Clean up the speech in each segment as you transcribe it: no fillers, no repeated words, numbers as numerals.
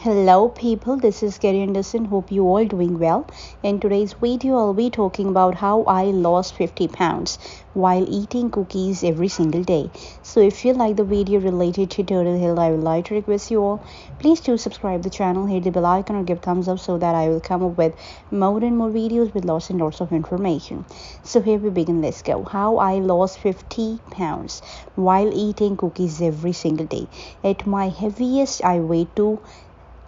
Hello people, this is Gary Anderson. Hope you all doing well. In today's video, I'll be talking about how I lost 50 pounds while eating cookies every single day. So if you like the video related to Turtle Hill, I would like to request you all, please do subscribe the channel, hit the bell icon or give thumbs up so that I will come up with more and more videos with lots and lots of information. So here we begin, let's go. How I lost 50 pounds while eating cookies every single day. At my heaviest, I weighed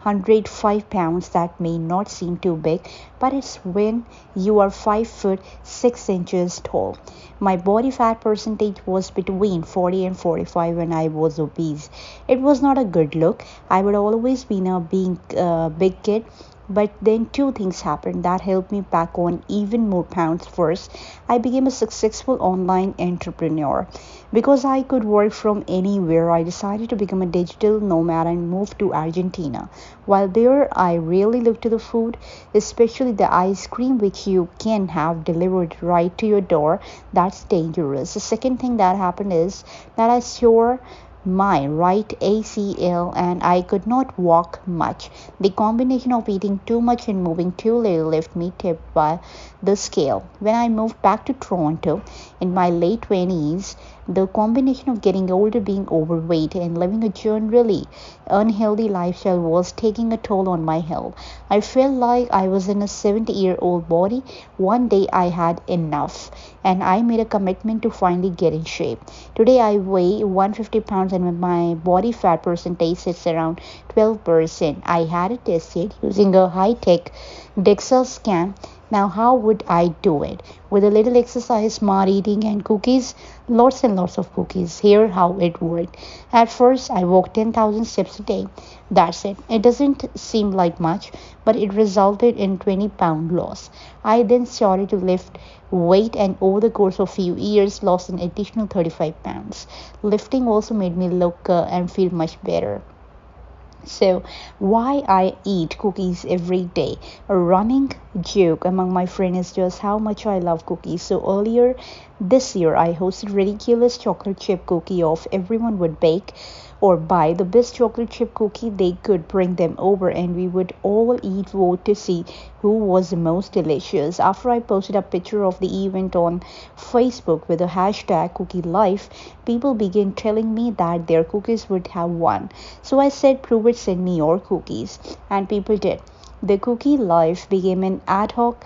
105 pounds. That may not seem too big, but it's when you are 5 foot 6 inches tall. My body fat percentage was between 40 and 45 when I was obese. It was not a good look. I would always been a big kid. But then two things happened that helped me pack on even more pounds. First, I became a successful online entrepreneur. Because I could work from anywhere, I decided to become a digital nomad and move to Argentina. While there, I really looked to the food, especially the ice cream, which you can have delivered right to your door. That's dangerous. The second thing that happened is that I saw my right ACL and I could not walk much. The combination of eating too much and moving too little left me tipped by the scale. When I moved back to Toronto in my late 20s, the combination of getting older, being overweight, and living a generally unhealthy lifestyle was taking a toll on my health. I felt like I was in a 70-year-old body. One day I had enough and I made a commitment to finally get in shape. Today I weigh 150 pounds and my body fat percentage sits around 12%. I had it tested using a high-tech DEXA scan. Now, how would I do it? With a little exercise, smart eating, and cookies, lots and lots of cookies. Here, how it worked. At first, I walked 10,000 steps a day. That's it. It doesn't seem like much, but it resulted in 20-pound loss. I then started to lift weight, and over the course of a few years, lost an additional 35 pounds. Lifting also made me look and feel much better. So, why I eat cookies every day? A running joke among my friends is just how much I love cookies. So, earlier this year, I hosted ridiculous chocolate chip cookie off. Everyone would bake or buy the best chocolate chip cookie they could, bring them over, and we would all vote to see who was the most delicious. After I posted a picture of the event on Facebook with the hashtag cookie life, people began telling me that their cookies would have won. So I said, prove it, send me your cookies. And people did. The cookie life became an ad hoc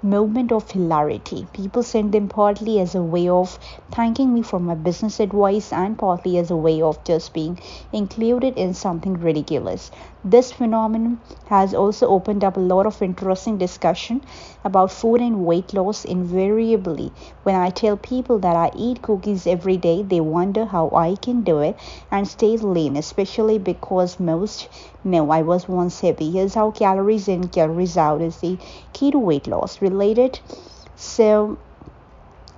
movement of hilarity. People sent them partly as a way of thanking me for my business advice and partly as a way of just being included in something ridiculous. This phenomenon has also opened up a lot of interesting discussion about food and weight loss. Invariably, when I tell people that I eat cookies every day, they wonder how I can do it and stay lean, especially because most know I was once heavy. Here's how calories in, calories out is the key to weight loss related. So,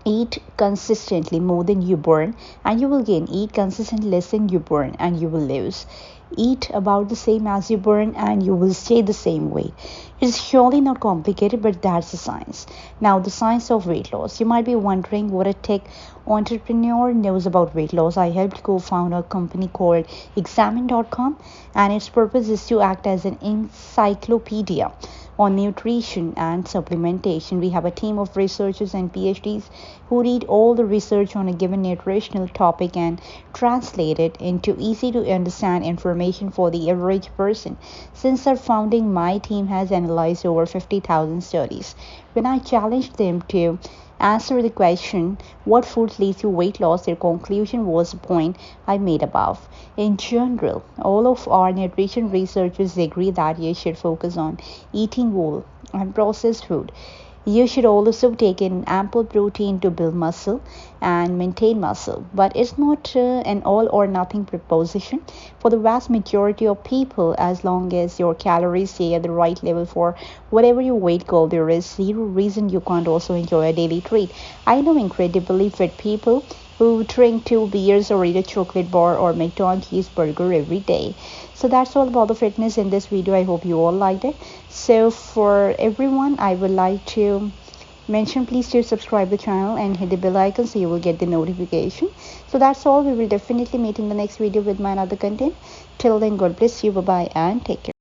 eat consistently more than you burn and you will gain. Eat consistently less than you burn and you will lose. Eat about the same as you burn and you will stay the same weight. It's surely not complicated, but that's the science. Now, the science of weight loss. You might be wondering what a tech entrepreneur knows about weight loss. I helped co-found a company called Examine.com, and its purpose is to act as an encyclopedia on nutrition and supplementation. We have a team of researchers and PhDs who read all the research on a given nutritional topic and translate it into easy to understand information for the average person. Since our founding, my team has analyzed over 50,000 studies. When I challenged them to answer the question, what foods lead to weight loss, their conclusion was the point I made above. In general, all of our nutrition researchers agree that you should focus on eating whole and processed food. You should also take in ample protein to build muscle and maintain muscle. But it's not an all or nothing proposition. For the vast majority of people, as long as your calories stay at the right level for whatever your weight goal, there is zero reason you can't also enjoy a daily treat. I know incredibly fit people who drink 2 beers or eat a chocolate bar or McDonald's cheeseburger every day. So that's all about the fitness in this video. I hope you all liked it. So for everyone, I would like to mention, please do subscribe the channel and hit the bell icon so you will get the notification. So that's all. We will definitely meet in the next video with my another content. Till then, God bless you. Bye bye and take care.